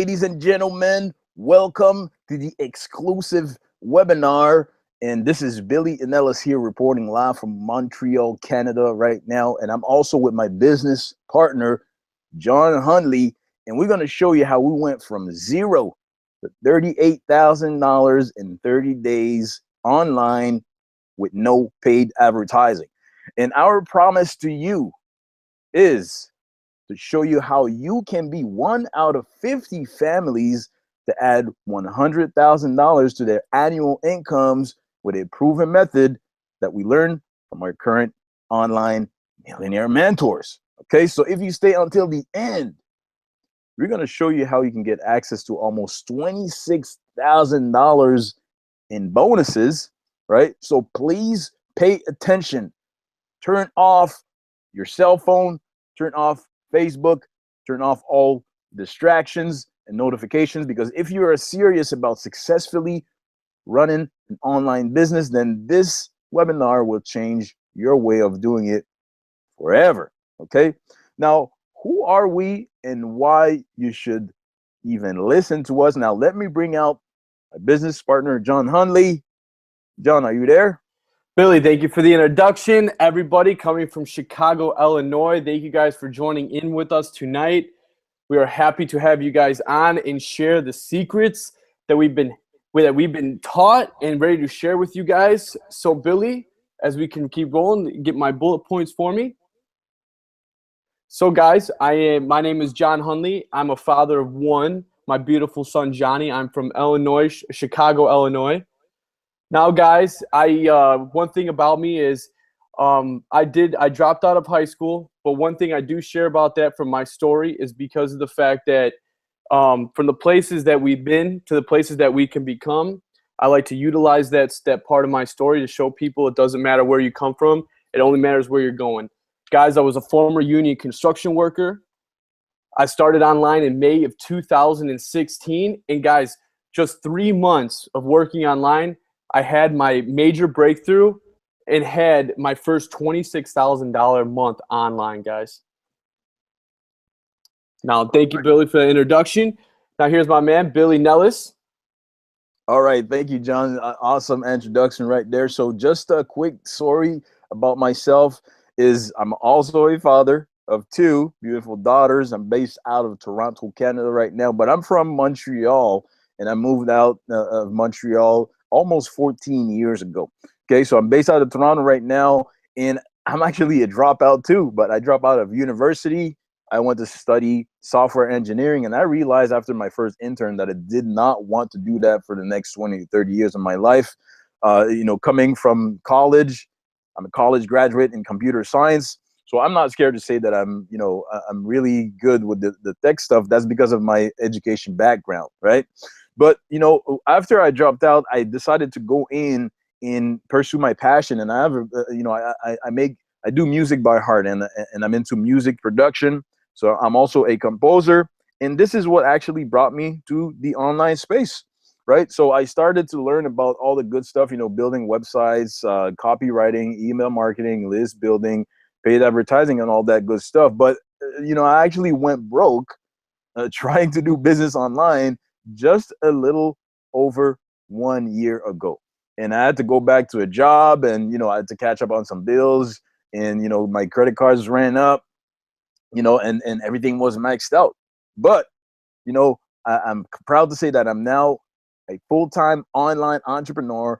Ladies and gentlemen, welcome to the exclusive webinar. And this is Billy Inellis here reporting live from Montreal, Canada right now. And I'm also with my business partner, John Hundley. And we're going to show you how we went from zero to $38,000 in 30 days online with no paid advertising. And our promise to you is to show you how you can be one out of 50 families to add $100,000 to their annual incomes with a proven method that we learned from our current online millionaire mentors. Okay, so if you stay until the end, we're going to show you how you can get access to almost $26,000 in bonuses, right? So please pay attention. Turn off your cell phone, turn off Facebook, turn off all distractions and notifications, because if you are serious about successfully running an online business, then this webinar will change your way of doing it forever. Okay, now who are we and why you should even listen to us? Now let me bring out my business partner, John Hundley. John, are you there? Billy, thank you for the introduction. Everybody coming from Chicago, Illinois, thank you guys for joining in with us tonight. We are happy to have you guys on and share the secrets that we've been taught and ready to share with you guys. So Billy, as we can keep rolling, get my bullet points for me. So guys, my name is John Hundley. I'm a father of one, my beautiful son Johnny. I'm from Illinois, Chicago, Illinois. Now, guys, one thing about me is I dropped out of high school, but one thing I do share about that from my story is because of the fact that from the places that we've been to the places that we can become, I like to utilize that part of my story to show people it doesn't matter where you come from. It only matters where you're going. Guys, I was a former union construction worker. I started online in May of 2016. And guys, just 3 months of working online, I had my major breakthrough and had my first $26,000 a month online, guys. Now, thank you, Billy, for the introduction. Now, here's my man, Billy Nellis. All right. Thank you, John. Awesome introduction right there. So just a quick story about myself is I'm also a father of two beautiful daughters. I'm based out of Toronto, Canada right now, but I'm from Montreal, and I moved out of Montreal almost 14 years ago. Okay, so I'm based out of Toronto right now, and I'm actually a dropout too, but I dropped out of university. I went to study software engineering, and I realized after my first intern that I did not want to do that for the next 20 to 30 years of my life. Coming from college, I'm a college graduate in computer science, so I'm not scared to say that I'm really good with the tech stuff. That's because of my education background, right? But, after I dropped out, I decided to go in and pursue my passion. And I have, I do music by heart, and I'm into music production. So I'm also a composer. And this is what actually brought me to the online space, right? So I started to learn about all the good stuff, building websites, copywriting, email marketing, list building, paid advertising, and all that good stuff. But, I actually went broke trying to do business online just a little over 1 year ago. And I had to go back to a job, and, I had to catch up on some bills, and, my credit cards ran up, and everything was maxed out. But, I'm proud to say that I'm now a full-time online entrepreneur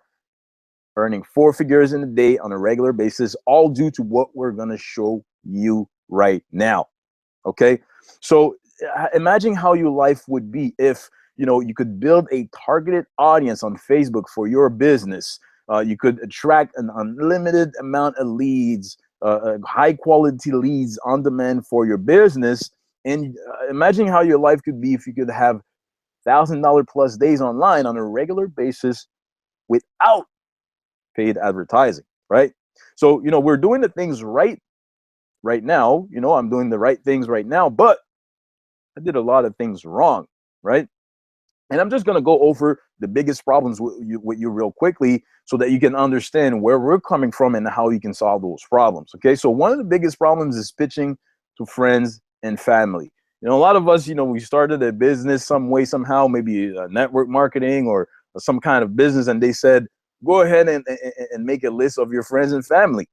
earning 4 figures in a day on a regular basis, all due to what we're going to show you right now. Okay. So imagine how your life would be if, you could build a targeted audience on Facebook for your business. You could attract an unlimited amount of leads, high quality leads on demand for your business. And imagine how your life could be if you could have $1,000 plus days online on a regular basis without paid advertising, right? So, we're doing the things right now. I'm doing the right things right now, but I did a lot of things wrong, right? And I'm just going to go over the biggest problems with you real quickly so that you can understand where we're coming from and how you can solve those problems. Okay, so one of the biggest problems is pitching to friends and family. A lot of us, we started a business some way, somehow, maybe network marketing or some kind of business, and they said, go ahead and make a list of your friends and family.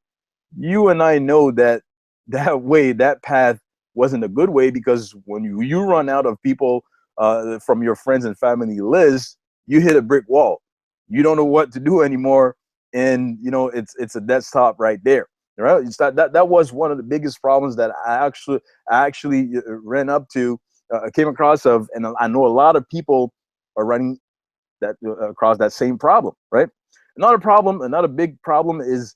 You and I know that that path wasn't a good way, because when you run out of people from your friends and family list, you hit a brick wall. You don't know what to do anymore, and it's a desktop right there. Right? That was one of the biggest problems that I actually ran up to, came across of, and I know a lot of people are running that across that same problem. Right? Another big problem is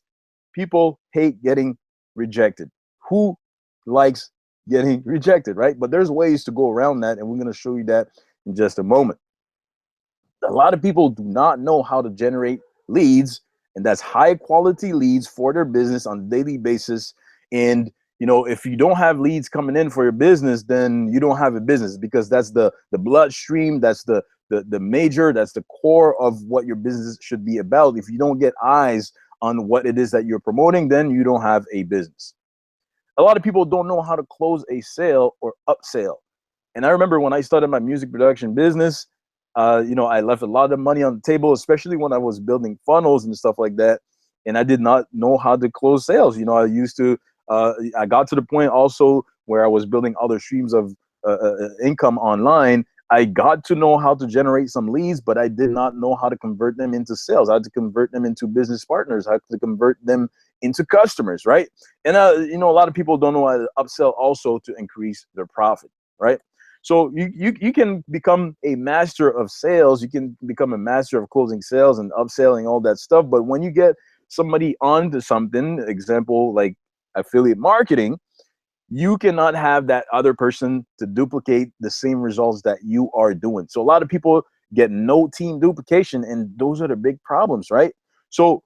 people hate getting rejected. Who likes getting rejected, right? But there's ways to go around that, and we're going to show you that in just a moment. A lot of people do not know how to generate leads, and that's high quality leads for their business on a daily basis. And if you don't have leads coming in for your business, then you don't have a business, because that's the bloodstream, that's the major, that's the core of what your business should be about. If you don't get eyes on what it is that you're promoting, then you don't have a business. A lot of people don't know how to close a sale or upsell. And I remember when I started my music production business, I left a lot of money on the table, especially when I was building funnels and stuff like that. And I did not know how to close sales. I got to the point also where I was building other streams of income online. I got to know how to generate some leads, but I did not know how to convert them into sales. I had to convert them into business partners. I had to convert them into customers, right? And a lot of people don't know how to upsell also to increase their profit, right? So you can become a master of sales. You can become a master of closing sales and upselling, all that stuff. But when you get somebody onto something, example like affiliate marketing, you cannot have that other person to duplicate the same results that you are doing. So a lot of people get no team duplication, and those are the big problems, right? So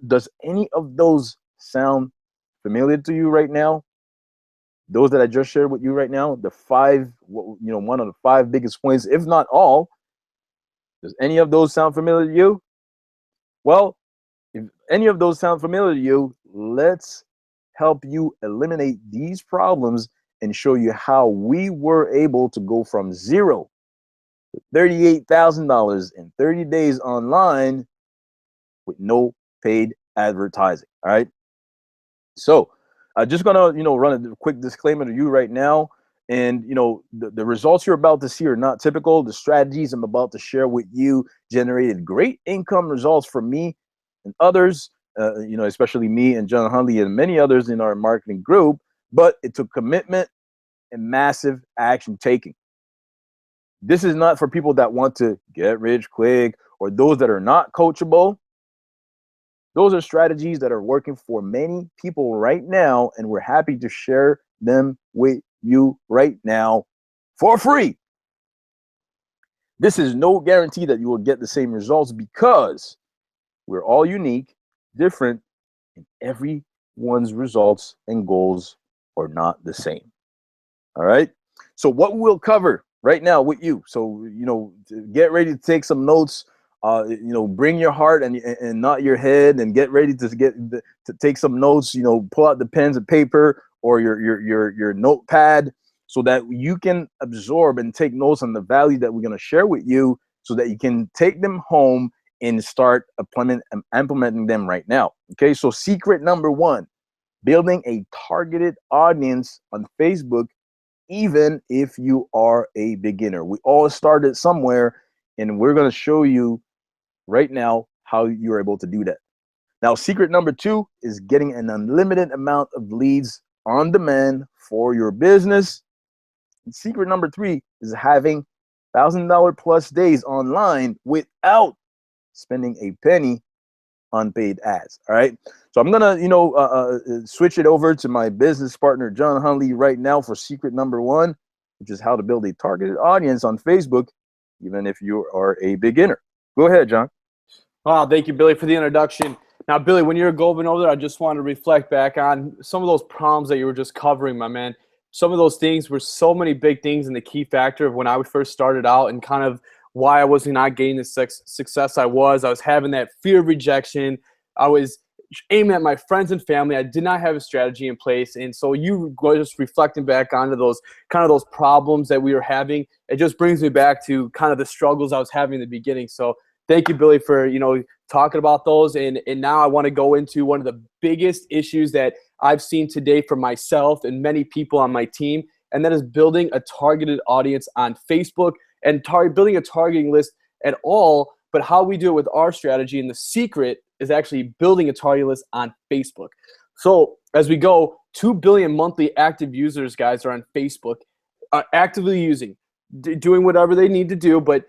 does any of those sound familiar to you right now? Those that I just shared with you right now, the five, one of the five biggest points, if not all. Does any of those sound familiar to you? Well, if any of those sound familiar to you, let's help you eliminate these problems and show you how we were able to go from zero to $38,000 in 30 days online with no paid advertising. All right. So I'm just gonna, run a quick disclaimer to you right now. And the results you're about to see are not typical. The strategies I'm about to share with you generated great income results for me and others, especially me and John Hunley and many others in our marketing group. But it took commitment and massive action taking. This is not for people that want to get rich quick or those that are not coachable. Those are strategies that are working for many people right now, and we're happy to share them with you right now for free. This is no guarantee that you will get the same results, because we're all unique, different, and everyone's results and goals are not the same. All right. So what we'll cover right now with you. So, get ready to take some notes. Bring your heart and not your head, and get ready to take some notes. Pull out the pens and paper or your notepad, so that you can absorb and take notes on the value that we're going to share with you, so that you can take them home and start implementing them right now. Okay. So secret number one, building a targeted audience on Facebook, even if you are a beginner. We all started somewhere, and we're going to show you right now how you're able to do that. Now, secret number two is getting an unlimited amount of leads on demand for your business. And secret number three is having $1,000 plus days online without spending a penny on paid ads. All right. So I'm gonna, switch it over to my business partner, John Hunley, right now for secret number one, which is how to build a targeted audience on Facebook, even if you are a beginner. Go ahead, John. Wow, thank you, Billy, for the introduction. Now, Billy, when you were going over there, I just want to reflect back on some of those problems that you were just covering, my man. Some of those things were so many big things, and the key factor of when I first started out, and kind of why I was not getting the success I was. I was having that fear of rejection. I was aim at my friends and family. I did not have a strategy in place. And so you go just reflecting back onto those kind of those problems that we were having. It just brings me back to kind of the struggles I was having in the beginning. So thank you, Billy, for, talking about those. And now I want to go into one of the biggest issues that I've seen today for myself and many people on my team. And that is building a targeted audience on Facebook and building a targeting list at all, but how we do it with our strategy. And the secret is actually building a target list on Facebook. So as we go, 2 billion monthly active users, guys, are on Facebook, actively using, doing whatever they need to do, but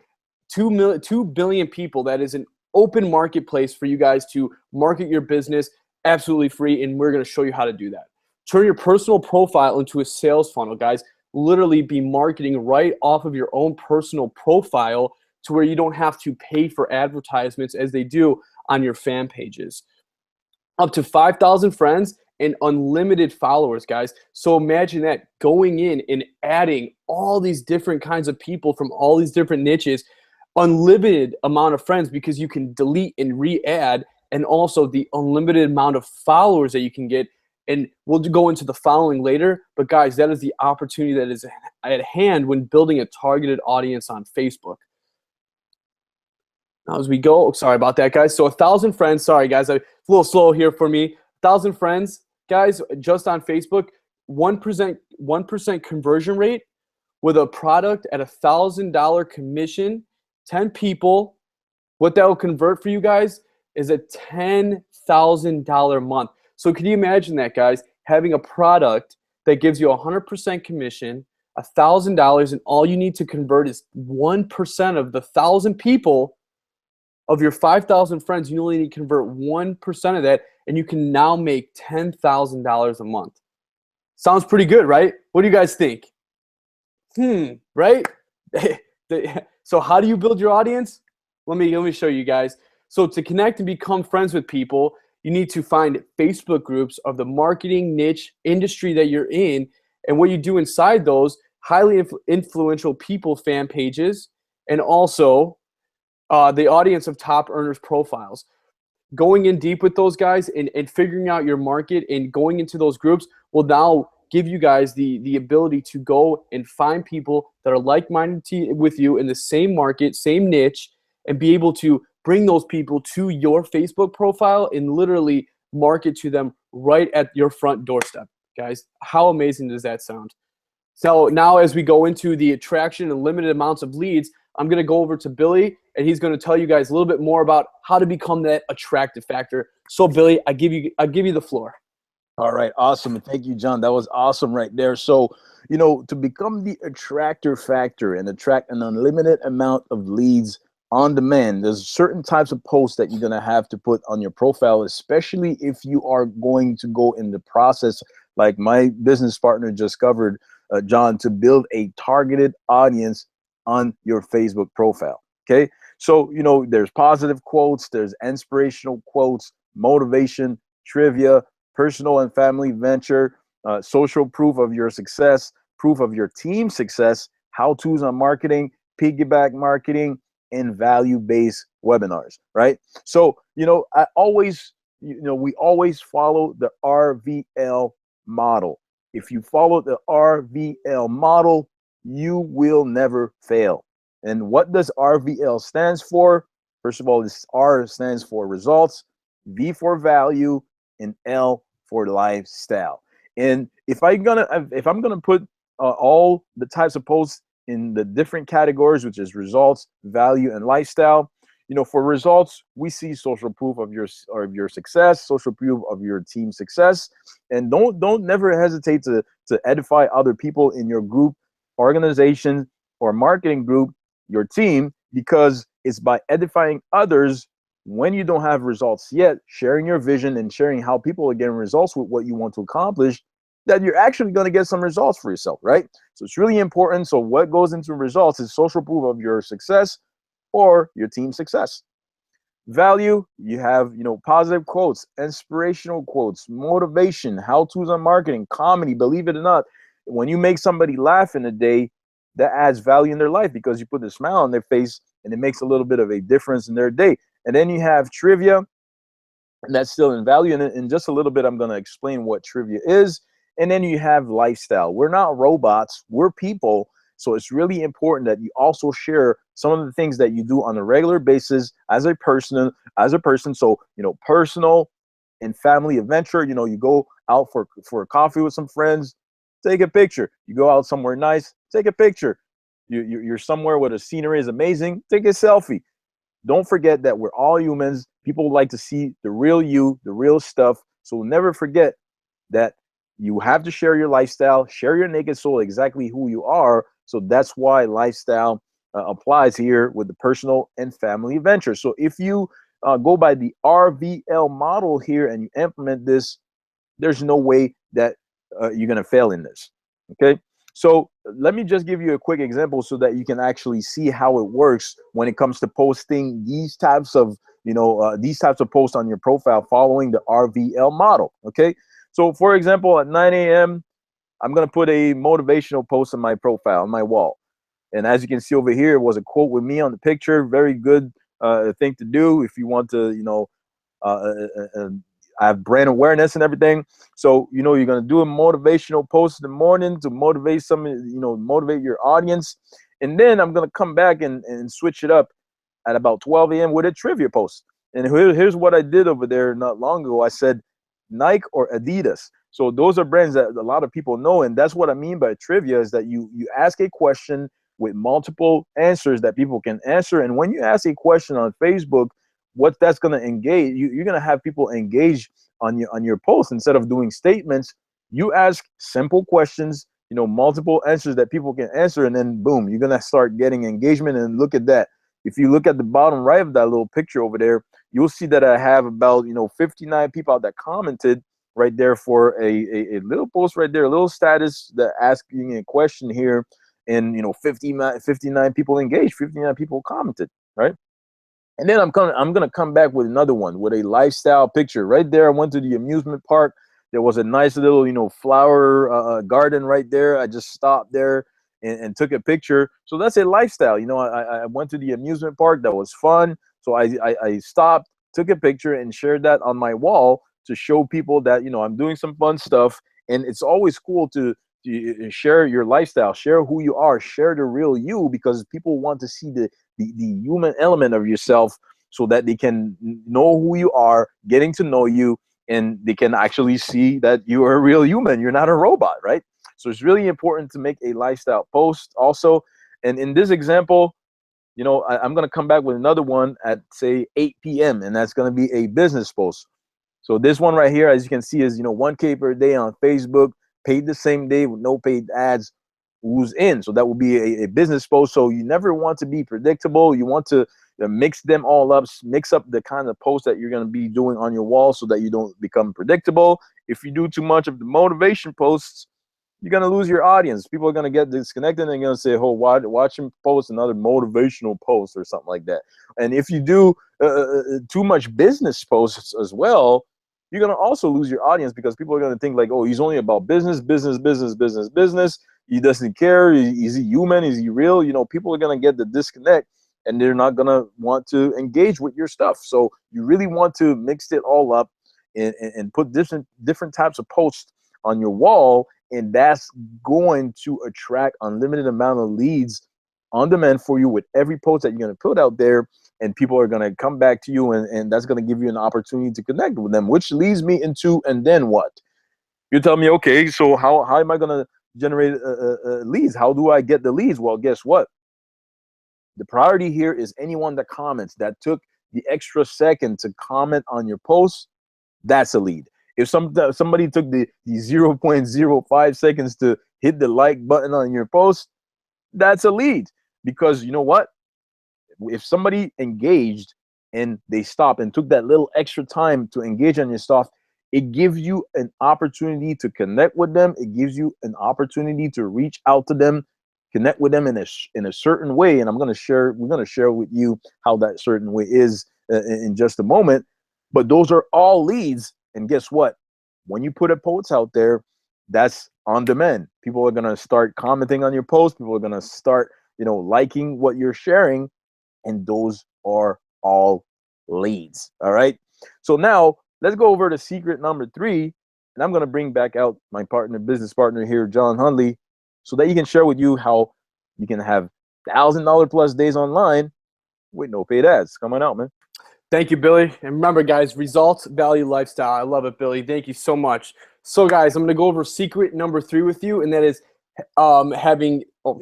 2 billion people, that is an open marketplace for you guys to market your business absolutely free, and we're going to show you how to do that. Turn your personal profile into a sales funnel, guys. Literally be marketing right off of your own personal profile to where you don't have to pay for advertisements as they do on your fan pages. Up to 5,000 friends and unlimited followers, guys. So imagine that, going in and adding all these different kinds of people from all these different niches, unlimited amount of friends because you can delete and re-add, and also the unlimited amount of followers that you can get. And we'll go into the following later, but guys, that is the opportunity that is at hand when building a targeted audience on Facebook. Now as we go, sorry about that, guys. So 1,000 friends, sorry guys, a little slow here for me. 1,000 friends, guys, just on Facebook, 1% conversion rate with a product at $1,000 commission, 10 people. What that will convert for you guys is a $10,000 a month. So can you imagine that, guys? Having a product that gives you 100% commission, $1,000, and all you need to convert is 1% of the 1,000 people of your 5,000 friends. You only need to convert 1% of that, and you can now make $10,000 a month. Sounds pretty good, right? What do you guys think? Right? So how do you build your audience? Let me show you guys. So to connect and become friends with people, you need to find Facebook groups of the marketing niche industry that you're in. And what you do inside those, highly influential people fan pages, and also the audience of top earners profiles. Going in deep with those guys and figuring out your market and going into those groups will now give you guys the ability to go and find people that are like-minded with you in the same market, same niche, and be able to bring those people to your Facebook profile and literally market to them right at your front doorstep. Guys, how amazing does that sound? So now as we go into the attraction and limited amounts of leads, I'm going to go over to Billy, and he's going to tell you guys a little bit more about how to become that attractive factor. So Billy, I give you the floor. All right, awesome. Thank you, John. That was awesome right there. So, to become the attractor factor and attract an unlimited amount of leads on demand, there's certain types of posts that you're going to have to put on your profile, especially if you are going to go in the process, like my business partner just covered, John, to build a targeted audience on your Facebook profile. Okay. So, there's positive quotes, there's inspirational quotes, motivation, trivia, personal and family venture, social proof of your success, proof of your team's success, how-tos on marketing, piggyback marketing, and value-based webinars, right? So, I always, we always follow the RVL model. If you follow the RVL model, you will never fail. And what does RVL stands for? First of all, this R stands for results, V for value, and L for lifestyle. And if I'm gonna put all the types of posts in the different categories, which is results, value, and lifestyle, for results, we see social proof of your success, social proof of your team's success, and don't never hesitate to edify other people in your group, organization, or marketing group, your team, because it's by edifying others when you don't have results yet, sharing your vision and sharing how people are getting results with what you want to accomplish, that you're actually going to get some results for yourself, right? So it's really important. So what goes into results is social proof of your success or your team's success. Value, you have, positive quotes, inspirational quotes, motivation, how-tos on marketing, comedy. Believe it or not, when you make somebody laugh in a day, that adds value in their life because you put a smile on their face and it makes a little bit of a difference in their day. And then you have trivia, and that's still in value. And in just a little bit, I'm going to explain what trivia is. And then you have lifestyle. We're not robots, we're people. So it's really important that you also share some of the things that you do on a regular basis as a person. So, personal and family adventure. You go out for a coffee with some friends, take a picture. You go out somewhere nice, take a picture. You're somewhere where the scenery is amazing, take a selfie. Don't forget that we're all humans. People like to see the real you, the real stuff. So never forget that you have to share your lifestyle, share your naked soul, exactly who you are. So that's why lifestyle applies here with the personal and family adventure. So if you go by the RVL model here and you implement this, there's no way that you're going to fail in this. Okay. So let me just give you a quick example so that you can actually see how it works when it comes to posting these types of posts on your profile following the RVL model. Okay. So for example, at 9 a.m., I'm going to put a motivational post on my profile, on my wall. And as you can see over here, it was a quote with me on the picture. Very good thing to do if you want to, have brand awareness and everything. So, you're going to do a motivational post in the morning to motivate motivate your audience. And then I'm going to come back and switch it up at about 12 a.m. with a trivia post. And here's what I did over there not long ago. I said Nike or Adidas. So those are brands that a lot of people know. And that's what I mean by trivia, is that you ask a question with multiple answers that people can answer. And when you ask a question on Facebook, what that's going to engage, you're going to have people engage on your post. Instead of doing statements, you ask simple questions, multiple answers that people can answer, and then boom, you're going to start getting engagement. And look at that. If you look at the bottom right of that little picture over there, you'll see that I have about 59 people that commented right there for a little post right there, a little status that asking a question here, and 59 people engaged, 59 people commented, right? And then I'm gonna come back with another one with a lifestyle picture right there. I went to the amusement park. There was a nice little flower garden right there. I just stopped there and took a picture. So that's a lifestyle. I went to the amusement park. That was fun. So I stopped, took a picture, and shared that on my wall to show people that I'm doing some fun stuff. And it's always cool to share your lifestyle, share who you are, share the real you, because people want to see the human element of yourself, so that they can know who you are, getting to know you, and they can actually see that you are a real human. You're not a robot, right? So it's really important to make a lifestyle post also. And in this example, I'm going to come back with another one at say 8 p.m. and that's going to be a business post. So this one right here, as you can see, is 1K per day on Facebook, paid the same day with no paid ads. Who's in? So that will be a business post. So you never want to be predictable. You want to mix them all up, mix up the kind of posts that you're going to be doing on your wall, so that you don't become predictable. If you do too much of the motivation posts, you're going to lose your audience. People are going to get disconnected and they're going to say, oh, watch him post another motivational post or something like that. And if you do too much business posts as well, you're going to also lose your audience, because people are going to think like, oh, he's only about business. He doesn't care. Is he human? Is he real? People are going to get the disconnect, and they're not going to want to engage with your stuff. So you really want to mix it all up and put different types of posts on your wall, and that's going to attract unlimited amount of leads on demand for you with every post that you're going to put out there. And people are going to come back to you, and that's going to give you an opportunity to connect with them, which leads me into, and then what? You tell me, okay, so how am I going to generate leads? How do I get the leads? Well, guess what? The priority here is anyone that comments, that took the extra second to comment on your post. That's a lead. If somebody took the 0.05 seconds to hit the like button on your post, that's a lead. Because you know what? If somebody engaged and they stopped and took that little extra time to engage on your stuff, it gives you an opportunity to connect with them. It gives you an opportunity to reach out to them, connect with them in a certain way. And we're going to share with you how that certain way is in just a moment. But those are all leads. And guess what? When you put a post out there, that's on demand. People are going to start commenting on your post. People are going to start, liking what you're sharing. And those are all leads. All right. So now let's go over to secret number 3. And I'm going to bring back out my business partner here, John Hundley, so that he can share with you how you can have $1,000 plus days online with no paid ads. Come on out, man. Thank you, Billy. And remember, guys, results, value, lifestyle. I love it, Billy. Thank you so much. So, guys, I'm going to go over secret number 3 with you, and that is having the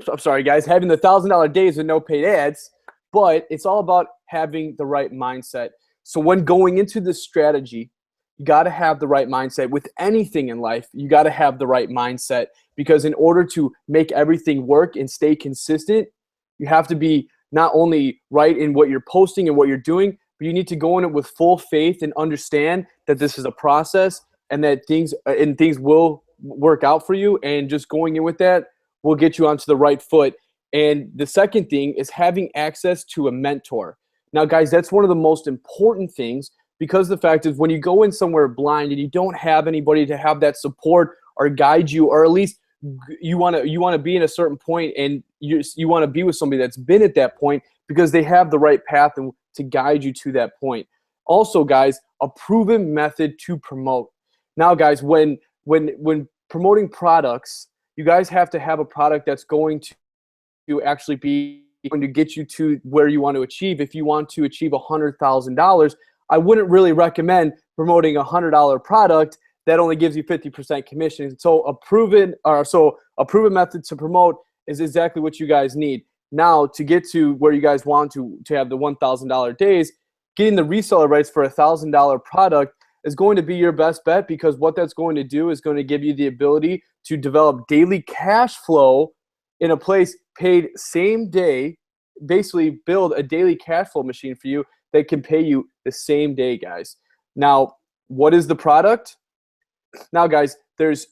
$1,000 days with no paid ads. But it's all about having the right mindset. So when going into this strategy, you got to have the right mindset. With anything in life, you got to have the right mindset, because in order to make everything work and stay consistent, you have to be not only right in what you're posting and what you're doing, but you need to go in it with full faith and understand that this is a process and that things will work out for you. And just going in with that will get you onto the right foot. And the second thing is having access to a mentor. Now, guys, that's one of the most important things, because the fact is, when you go in somewhere blind and you don't have anybody to have that support or guide you, or at least you want to be in a certain point, and you want to be with somebody that's been at that point, because they have the right path and to guide you to that point. Also, guys, a proven method to promote. Now, guys, when promoting products, you guys have to have a product that's going to actually be going to get you to where you want to achieve. If you want to achieve $100,000, I wouldn't really recommend promoting a $100 product that only gives you 50% commission. So a proven method to promote is exactly what you guys need. Now, to get to where you guys want to have the $1,000 days, getting the reseller rights for a $1,000 product is going to be your best bet, because what that's going to do is going to give you the ability to develop daily cash flow in a place paid same day, basically build a daily cash flow machine for you that can pay you the same day, guys. Now, what is the product? Now, guys, there's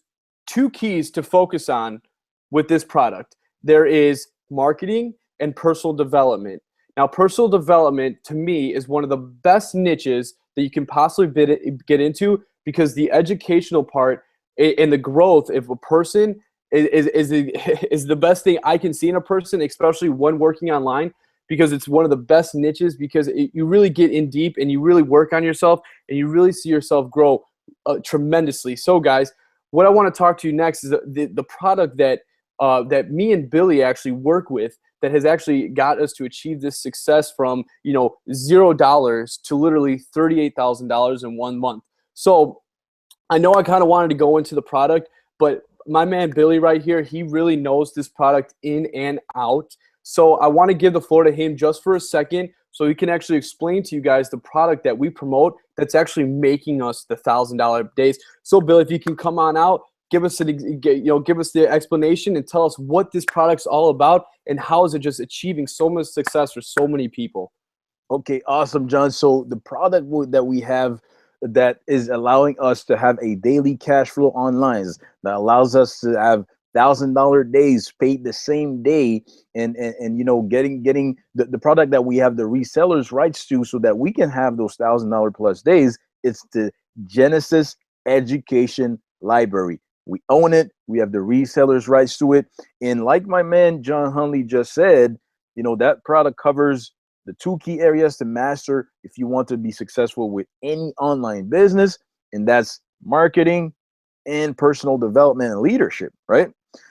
2 keys to focus on with this product. There is marketing and personal development. Now, personal development, to me, is one of the best niches that you can possibly get into, because the educational part and the growth of a person is the best thing I can see in a person, especially when working online, because it's one of the best niches, because you really get in deep and you really work on yourself and you really see yourself grow tremendously. So, guys, what I want to talk to you next is the product that me and Billy actually work with, that has actually got us to achieve this success from $0 to literally $38,000 in 1 month. So I know I kind of wanted to go into the product, but my man Billy right here, he really knows this product in and out. So I want to give the floor to him just for a second, so he can actually explain to you guys the product that we promote that's actually making us the $1,000 days. So Bill, if you can come on out, give us the explanation and tell us what this product's all about and how is it just achieving so much success for so many people. Okay, awesome, John. So the product that we have that is allowing us to have a daily cash flow online, that allows us to have $1,000 days paid the same day, and getting the product that we have the resellers rights to, so that we can have those $1,000 plus days. It's the Genesis Education Library. We own it. We have the resellers rights to it. And like my man John Hundley just said, that product covers the 2 key areas to master if you want to be successful with any online business, and that's marketing and personal development and leadership, right?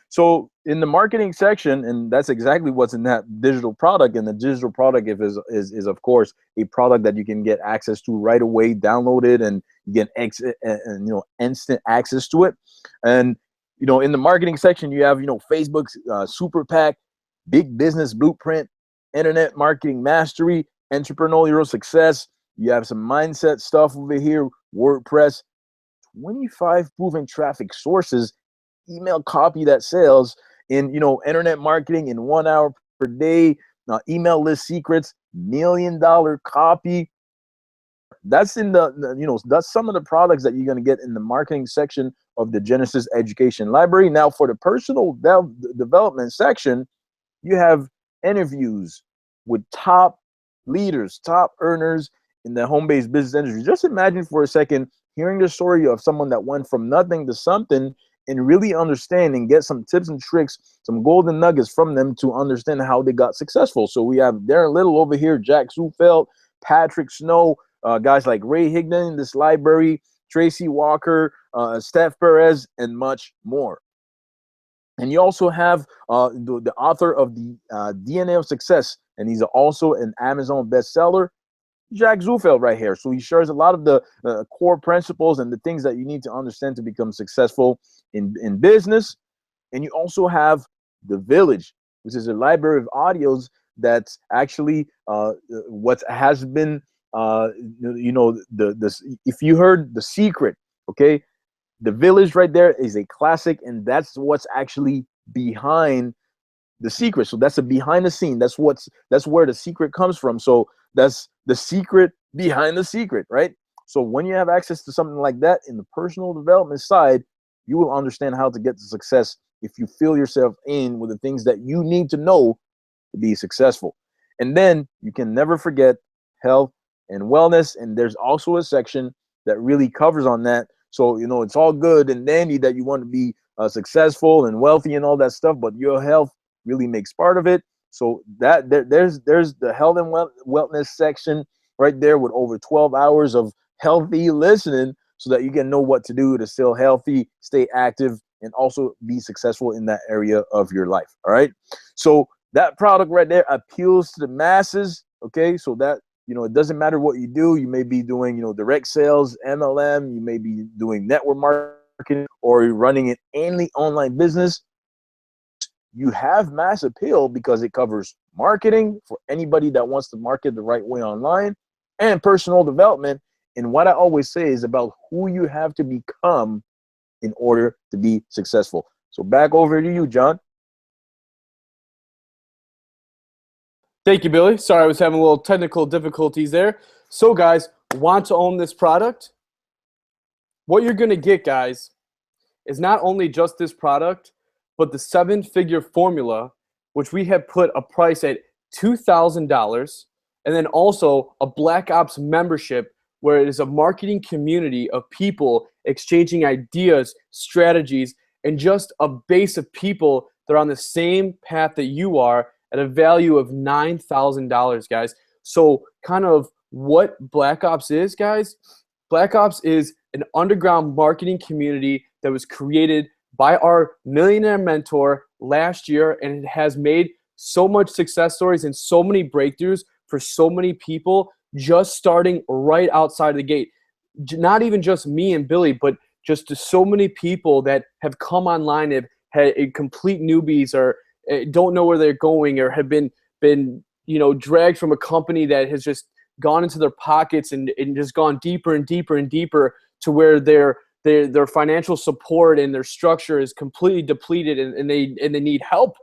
So in the marketing section, and that's exactly what's in that digital product, and the digital product is of course a product that you can get access to right away, download it, and you get instant access to it. And in the marketing section, you have Facebook's Super PAC, Big Business Blueprint, Internet Marketing Mastery, Entrepreneurial Success. You have some mindset stuff over here, WordPress, 25 proven traffic sources, email copy that sells, in internet marketing in 1 hour per day, email list secrets, $1 million copy. That's in that's some of the products that you're going to get in the marketing section of the Genesis Education Library. Now, for the personal development section, you have interviews with top leaders, top earners in the home-based business industry. Just imagine for a second hearing the story of someone that went from nothing to something, and really understand and get some tips and tricks, some golden nuggets from them to understand how they got successful. So we have Darren Little over here, Jack Zufeld, Patrick Snow, guys like Ray Higdon in this library, Tracy Walker, Steph Perez, and much more. And you also have the author of the DNA of Success, and he's also an Amazon bestseller, Jack Zufeld right here. So he shares a lot of the core principles and the things that you need to understand to become successful in business. And you also have The Village, which is a library of audios that's actually what has been, if you heard The Secret, okay, The Village right there is a classic, and that's what's actually behind The Secret. So that's a behind the scene. That's where The Secret comes from. So that's the secret behind the secret, right? So when you have access to something like that in the personal development side, you will understand how to get to success if you fill yourself in with the things that you need to know to be successful. And then you can never forget health and wellness. And there's also a section that really covers on that. So, it's all good and dandy that you want to be successful and wealthy and all that stuff, but your health really makes part of it. So that there's the health and wellness section right there with over 12 hours of healthy listening so that you can know what to do to stay healthy, stay active, and also be successful in that area of your life. All right. So that product right there appeals to the masses. Okay. So that, it doesn't matter what you do. You may be doing, direct sales, MLM, you may be doing network marketing, or you're running any online business. You have mass appeal because it covers marketing for anybody that wants to market the right way online, and personal development. And what I always say is about who you have to become in order to be successful. So back over to you, John. Thank you, Billy. Sorry, I was having a little technical difficulties there. So, guys, want to own this product? What you're going to get, guys, is not only just this product, but the 7-figure formula, which we have put a price at $2,000, and then also a Black Ops membership, where it is a marketing community of people exchanging ideas, strategies, and just a base of people that are on the same path that you are at a value of $9,000, guys. So kind of what Black Ops is, guys, Black Ops is an underground marketing community that was created by our millionaire mentor last year, and it has made so much success stories and so many breakthroughs for so many people just starting right outside the gate. Not even just me and Billy, but just to so many people that have come online, have had complete newbies or don't know where they're going, or have been dragged from a company that has just gone into their pockets and just gone deeper and deeper and deeper to where their financial support and their structure is completely depleted, and they need help.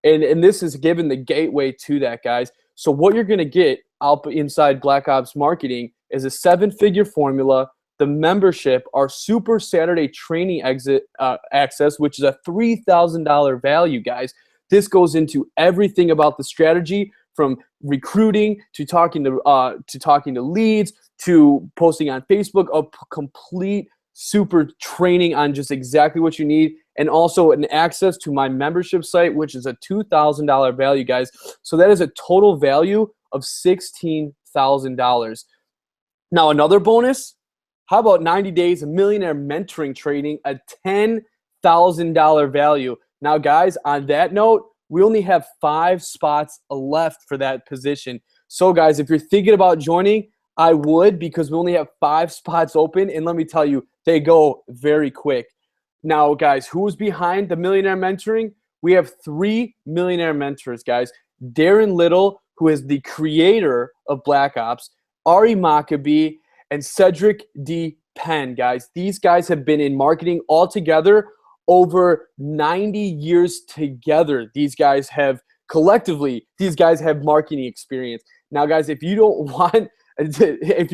And this is given the gateway to that, guys. So what you're going to get out inside Black Ops Marketing is a 7-figure formula, the membership, our Super Saturday training access, which is a $3,000 value, guys. This goes into everything about the strategy, from recruiting to talking to leads to posting on Facebook, a complete super training on just exactly what you need, and also an access to my membership site, which is a $2,000 value, guys. So that is a total value of $16,000. Now, another bonus, how about 90 days of millionaire mentoring training, a $10,000 value. Now, guys, on that note, we only have 5 spots left for that position. So, guys, if you're thinking about joining, I would, because we only have 5 spots open, and let me tell you, they go very quick. Now, guys, who's behind the millionaire mentoring? We have 3 millionaire mentors, guys. Darren Little, who is the creator of Black Ops, Ari Maccabee, and Cedric D. Penn, guys. These guys have been in marketing altogether over 90 years together. These guys have marketing experience. Now, guys, if you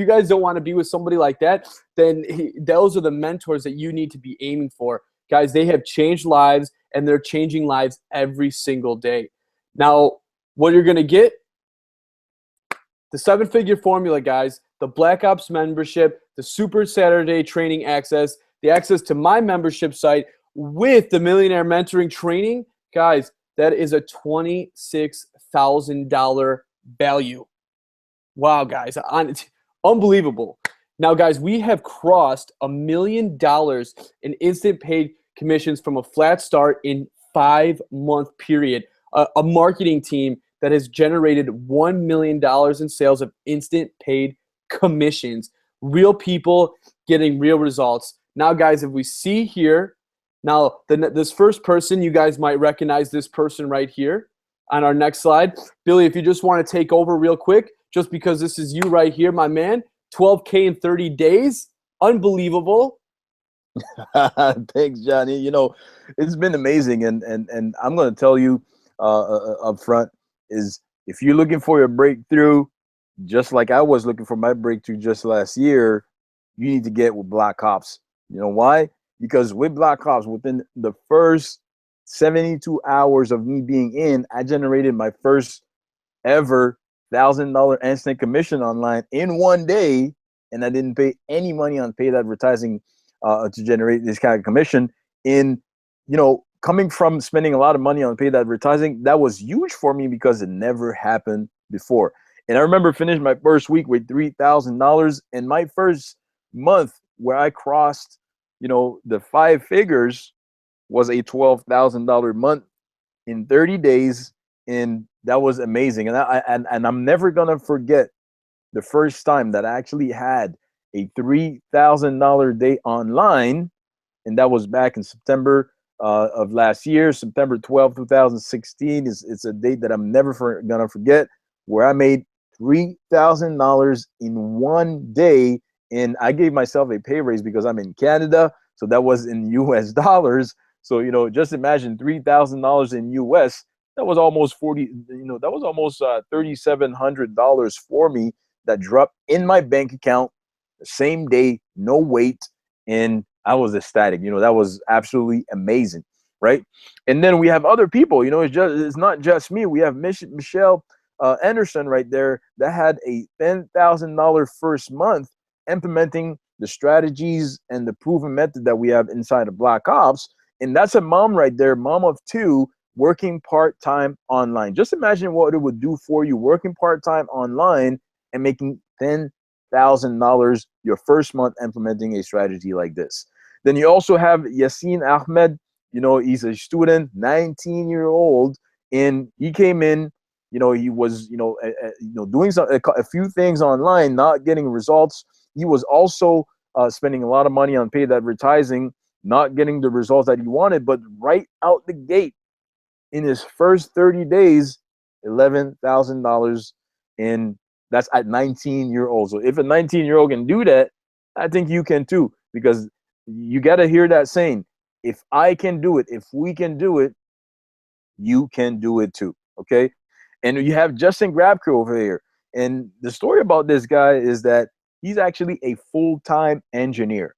guys don't want to be with somebody like that, then those are the mentors that you need to be aiming for. Guys, they have changed lives, and they're changing lives every single day. Now, what you're going to get, the 7-figure formula, guys, the Black Ops membership, the Super Saturday training access, the access to my membership site with the millionaire mentoring training, guys, that is a $26,000 value. Wow, guys, Unbelievable. Now, guys, we have crossed $1 million in instant paid commissions from a flat start in 5-month period. A marketing team that has generated $1 million in sales of instant paid commissions. Real people getting real results. Now, guys, if we see here, now this first person, you guys might recognize this person right here on our next slide. Billy, if you just want to take over real quick, just because this is you right here, my man. 12K in 30 days. Unbelievable. Thanks, Johnny. You know, it's been amazing. And I'm going to tell you up front is if you're looking for your breakthrough, just like I was looking for my breakthrough just last year, you need to get with Black Ops. You know why? Because with Black Ops, within the first 72 hours of me being in, I generated my first ever $1,000 instant commission online in one day, and I didn't pay any money on paid advertising to generate this kind of commission. In, you know, coming from spending a lot of money on paid advertising, that was huge for me because it never happened before. And I remember finishing my first week with $3,000, and my first month where I crossed, you know, the 5 figures was a $12,000 month in 30 days. And that was amazing. And I'm never gonna forget the first time that I actually had a $3,000 day online, and that was back in September of last year, September 12th, 2016. It's a date that I'm never gonna forget, where I made $3,000 in one day, and I gave myself a pay raise because I'm in Canada, so that was in US dollars. So, you know, just imagine $3,000 in US. That was almost that was almost $3,700 for me that dropped in my bank account the same day, no wait, and I was ecstatic. You know, that was absolutely amazing, right? And then we have other people. You know, it's not just me. We have Michelle Anderson right there that had a $10,000 first month implementing the strategies and the proven method that we have inside of Black Ops, and that's a mom right there, mom of 2, working part-time online. Just imagine what it would do for you working part-time online and making $10,000 your first month implementing a strategy like this. Then you also have Yassine Ahmed. You know, he's a student, 19-year-old, and he came in, you know, he was, doing a few things online, not getting results. He was also spending a lot of money on paid advertising, not getting the results that he wanted, but right out the gate, in his first 30 days, $11,000, and that's at 19-year-old. So if a 19-year-old can do that, I think you can too, because you got to hear that saying, if I can do it, if we can do it, you can do it too, okay? And you have Justin Grabker over here. And the story about this guy is that he's actually a full-time engineer.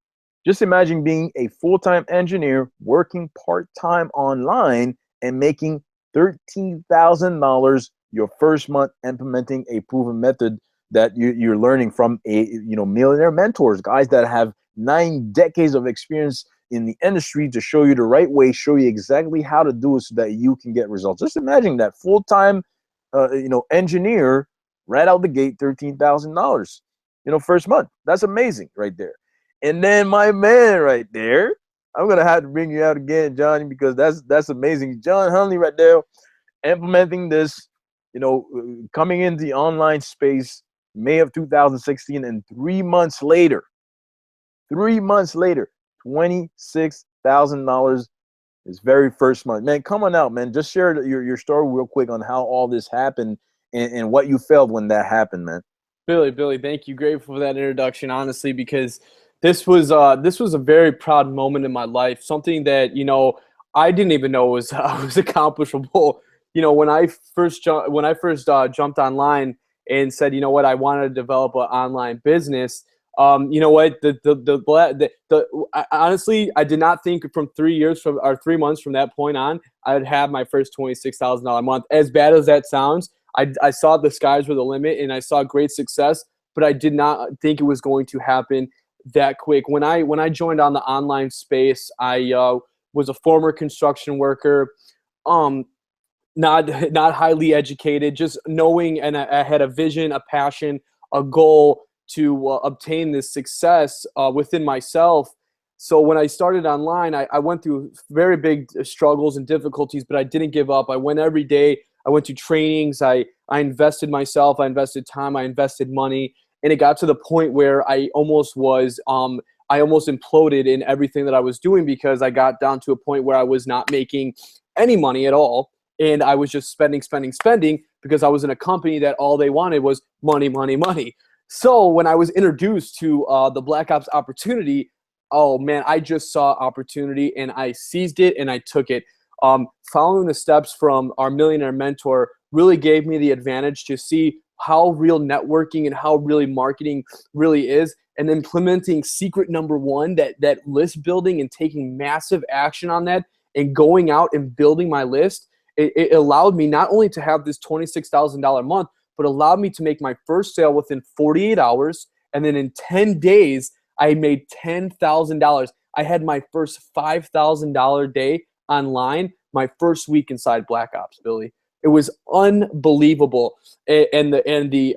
Just imagine being a full-time engineer working part-time online and making $13,000 your first month implementing a proven method that you're learning from millionaire mentors, guys that have 9 decades of experience in the industry to show you the right way, show you exactly how to do it so that you can get results. Just imagine that full-time engineer right out the gate, $13,000, first month. That's amazing right there. And then my man right there, I'm gonna have to bring you out again, Johnny, because that's amazing. John Hunley right there, implementing this, coming into the online space, May of 2016, and 3 months later, $26,000 his very first month. Man, come on out, man. Just share your story real quick on how all this happened and what you felt when that happened, man. Billy, thank you. Grateful for that introduction, honestly, because this was a very proud moment in my life. Something that I didn't even know was accomplishable. When I first jumped online and said, you know what, I wanted to develop an online business. Honestly, I did not think from 3 months from that point on, I would have my first $26,000 a month. As bad as that sounds, I saw the skies were the limit and I saw great success, but I did not think it was going to happen that quick. When I joined on the online space, I was a former construction worker, not highly educated, just knowing, and I had a vision, a passion, a goal to obtain this success within myself. So when I started online, I went through very big struggles and difficulties, but I didn't give up. I went every day. I went to trainings. I invested myself. I invested time. I invested money. And it got to the point where I almost imploded in everything that I was doing, because I got down to a point where I was not making any money at all. And I was just spending, because I was in a company that all they wanted was money, money, money. So when I was introduced to the Black Ops opportunity, oh man, I just saw opportunity and I seized it and I took it. Following the steps from our millionaire mentor really gave me the advantage to see how real networking and how really marketing really is, and implementing secret number one, that list building and taking massive action on that and going out and building my list. It allowed me not only to have this $26,000 a month, but allowed me to make my first sale within 48 hours. And then in 10 days, I made $10,000. I had my first $5,000 day online my first week inside Black Ops, Billy. It was unbelievable, and the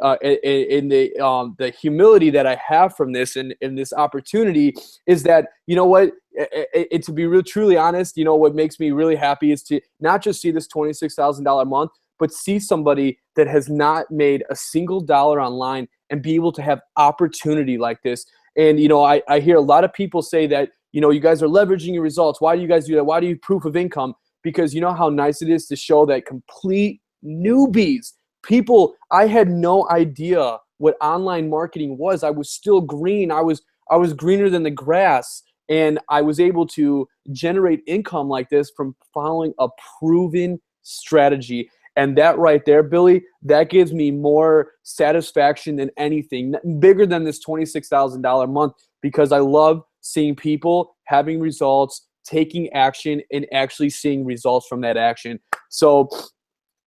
humility that I have from this and this opportunity is that, you know what, to be real, truly honest, you know what makes me really happy is to not just see this $26,000 a month, but see somebody that has not made a single dollar online and be able to have opportunity like this. And you know, I hear a lot of people say that, you know, you guys are leveraging your results. Why do you guys do that? Why do you proof of income? Because you know how nice it is to show that complete newbies, people, I had no idea what online marketing was. I was still green. I was greener than the grass, and I was able to generate income like this from following a proven strategy. And that right there, Billy, that gives me more satisfaction than anything, bigger than this $26,000 a month, because I love seeing people having results, taking action, and actually seeing results from that action. So,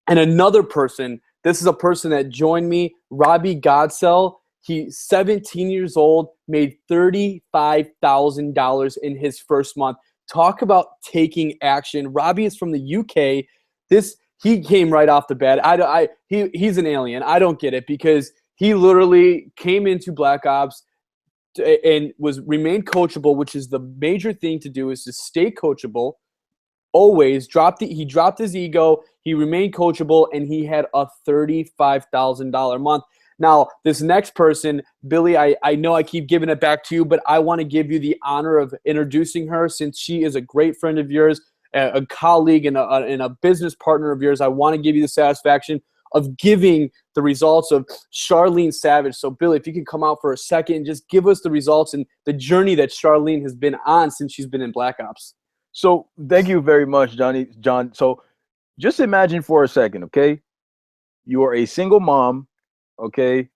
and another person, this is a person that joined me, Robbie Godsell. He's 17 years old, made $35,000 in his first month. Talk about taking action. Robbie is from the UK. He came right off the bat. He's an alien. I don't get it, because he literally came into Black Ops and remained coachable, which is the major thing to do, is to stay coachable. Always he dropped his ego. He remained coachable, and he had a $35,000 a month. Now, this next person, Billy, I know I keep giving it back to you, but I want to give you the honor of introducing her, since she is a great friend of yours, a colleague, and a business partner of yours. I want to give you the satisfaction of giving the results of Charlene Savage. So, Billy, if you can come out for a second and just give us the results and the journey that Charlene has been on since she's been in Black Ops. So thank you very much, John. So just imagine for a second, okay? You are a single mom, okay?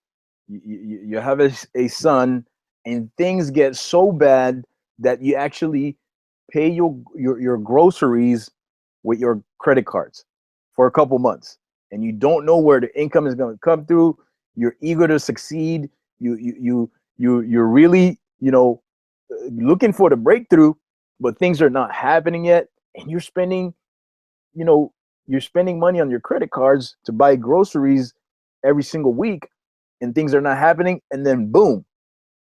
You have a son, and things get so bad that you actually pay your groceries with your credit cards for a couple months, and you don't know where the income is going to come through. You're eager to succeed. You're really, you know, looking for the breakthrough, but things are not happening yet, and you're spending money on your credit cards to buy groceries every single week, and things are not happening. And then boom,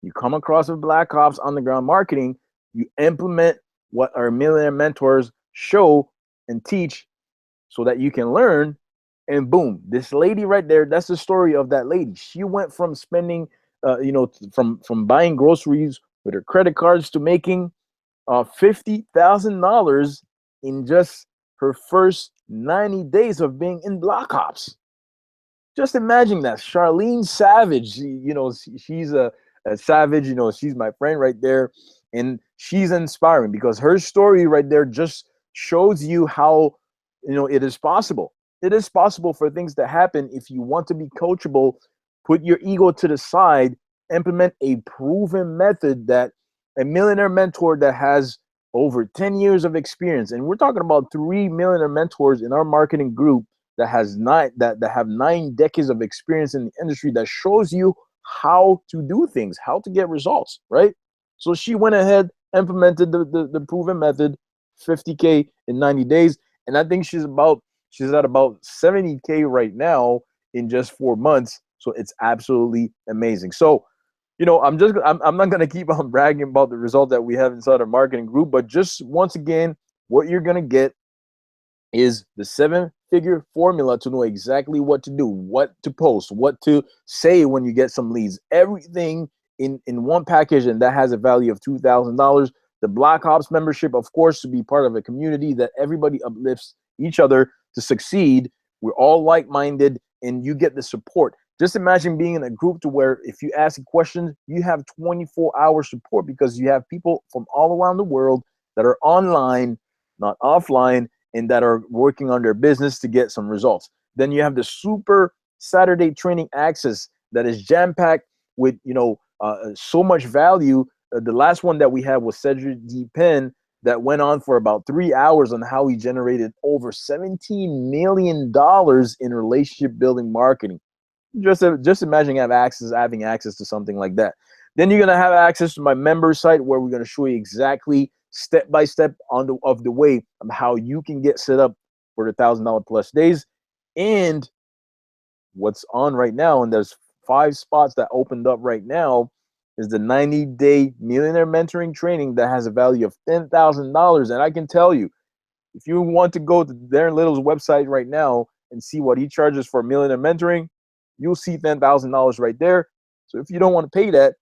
you come across with Black Ops on the ground marketing. You implement what our millionaire mentors show and teach so that you can learn, and boom, this lady right there, that's the story of that lady. She went from spending from buying groceries with her credit cards to making $50,000 in just her first 90 days of being in Black Ops. Just imagine that. Charlene Savage, she's a savage, she's my friend right there. And she's inspiring, because her story right there just shows you how, it is possible. It is possible for things to happen if you want to be coachable. Put your ego to the side, implement a proven method that a millionaire mentor that has over 10 years of experience. And we're talking about 3 millionaire mentors in our marketing group that have 9 decades of experience in the industry, that shows you how to do things, how to get results, right? So she went ahead, implemented the proven method, 50K in 90 days. And I think she's at about 70K right now in just 4 months. So it's absolutely amazing. So I'm not gonna keep on bragging about the result that we have inside our marketing group, but just once again, what you're gonna get is the 7-figure formula to know exactly what to do, what to post, what to say when you get some leads. Everything in one package, and that has a value of $2,000. The Black Ops membership, of course, to be part of a community that everybody uplifts each other to succeed. We're all like-minded, and you get the support. Just imagine being in a group to where if you ask a question, you have 24-hour support because you have people from all around the world that are online, not offline, and that are working on their business to get some results. Then you have the Super Saturday Training Access that is jam-packed with so much value. The last one that we had was Cedric D. Penn that went on for about 3 hours on how he generated over $17 million in relationship building marketing. Just imagine having access to something like that. Then you're gonna have access to my member site where we're gonna show you exactly step by step of the way of how you can get set up for the $1,000 plus days. And what's on right now, and there's 5 spots that opened up right now, is the 90-day millionaire mentoring training that has a value of $10,000. And I can tell you, if you want to go to Darren Little's website right now and see what he charges for millionaire mentoring, you'll see $10,000 right there. So if you don't want to pay that,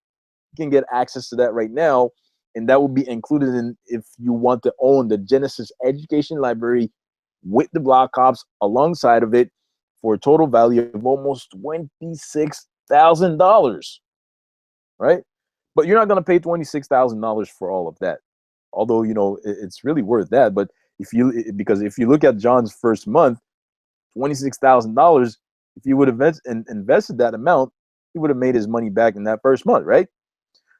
you can get access to that right now. And that will be included in if you want to own the Genesis Education Library with the Black Ops alongside of it for a total value of almost $26,000, right? But you're not going to pay $26,000 for all of that. Although, it's really worth that. But because if you look at John's first month, $26,000, if you would have invested that amount, he would have made his money back in that first month, right?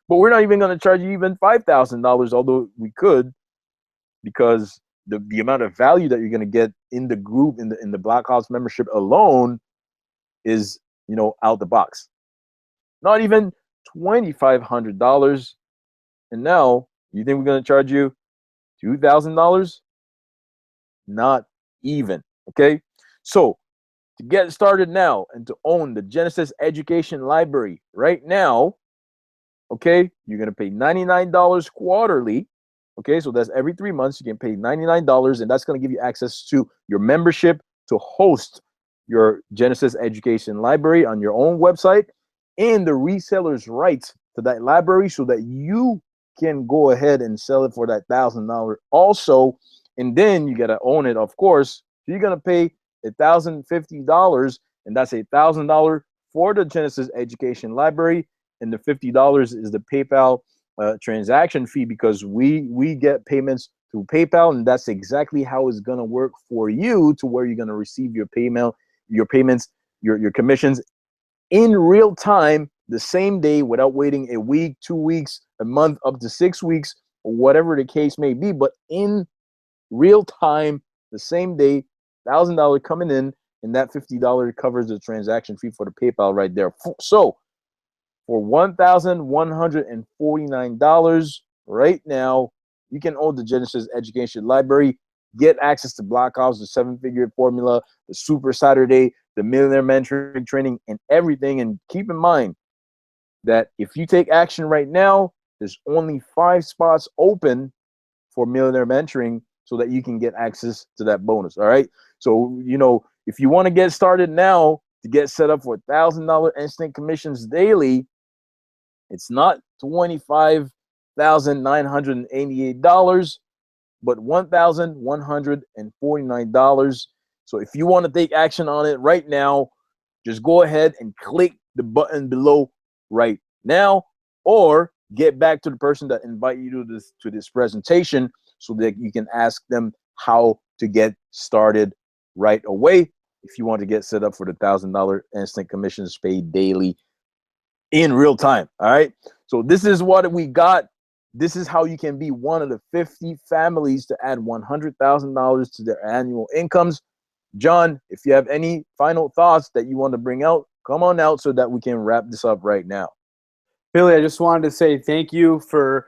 But we're not even going to charge you even $5,000, although we could, because the amount of value that you're going to get in the group, in the Black Ops membership alone is, out the box. Not even $2,500. And now you think we're going to charge you $2,000? Not even. Okay. So to get started now and to own the Genesis Education Library right now, okay, you're going to pay $99 quarterly. Okay, so that's every 3 months. You can pay $99, and that's going to give you access to your membership to host your Genesis Education Library on your own website and the reseller's rights to that library so that you can go ahead and sell it for that $1,000 also. And then you got to own it, of course. So you're going to pay $1,050, and that's $1,000 for the Genesis Education Library. And the $50 is the PayPal transaction fee, because we get payments through PayPal, and that's exactly how it's going to work for you, to where you're going to receive your payments, your commissions in real time, the same day, without waiting a week, 2 weeks, a month, up to 6 weeks, or whatever the case may be. But in real time, the same day, $1,000 coming in, and that $50 covers the transaction fee for the PayPal right there. So for $1,149 right now, you can own the Genesis Education Library, get access to Black Ops, the 7-figure formula, the Super Saturday, the millionaire mentoring training, and everything. And keep in mind that if you take action right now, there's only 5 spots open for millionaire mentoring so that you can get access to that bonus. All right. So, if you want to get started now to get set up for $1,000 instant commissions daily, it's not $25,988, but $1,149. So if you want to take action on it right now, just go ahead and click the button below right now, or get back to the person that invited you to this presentation so that you can ask them how to get started right away if you want to get set up for the $1,000 instant commissions paid daily in real time. All right. So this is what we got. This is how you can be one of the 50 families to add $100,000 to their annual incomes. John, if you have any final thoughts that you want to bring out, come on out so that we can wrap this up right now. Billy, I just wanted to say thank you for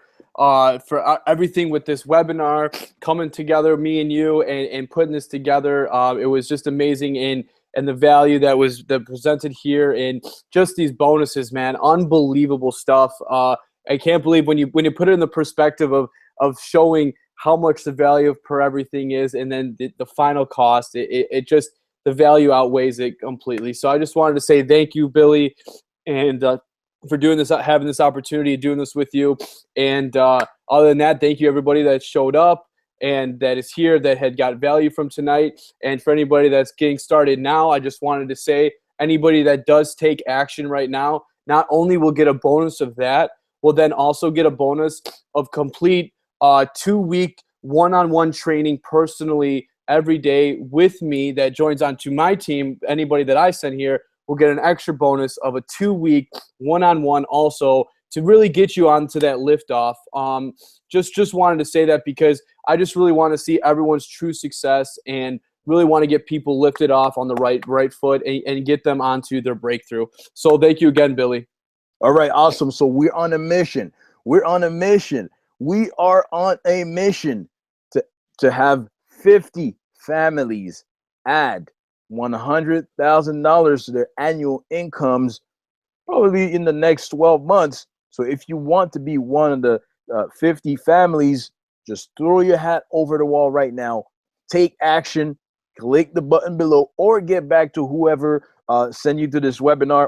everything with this webinar, coming together, me and you, and putting this together. It was just amazing. And and the value that presented here, and just these bonuses, man, unbelievable stuff. I can't believe when you put it in the perspective of showing how much the value of per everything is, and then the final cost, it just, the value outweighs it completely. So I just wanted to say thank you, Billy, and for doing this, having this opportunity, doing this with you. And other than that, thank you everybody that showed up and that is here, that had got value from tonight. And for anybody that's getting started now, I just wanted to say, anybody that does take action right now, not only will get a bonus of that, will then also get a bonus of complete 2-week one-on-one training personally every day with me that joins onto my team. Anybody that I send here will get an extra bonus of a 2-week one-on-one also to really get you onto that liftoff. Just wanted to say that because I just really want to see everyone's true success and really want to get people lifted off on the right foot and get them onto their breakthrough. So thank you again, Billy. All right, awesome. So we're on a mission. We're on a mission. We are on a mission to have 50 families add $100,000 to their annual incomes probably in the next 12 months. So if you want to be one of the 50 families, just throw your hat over the wall right now. Take action. Click the button below or get back to whoever sent you to this webinar.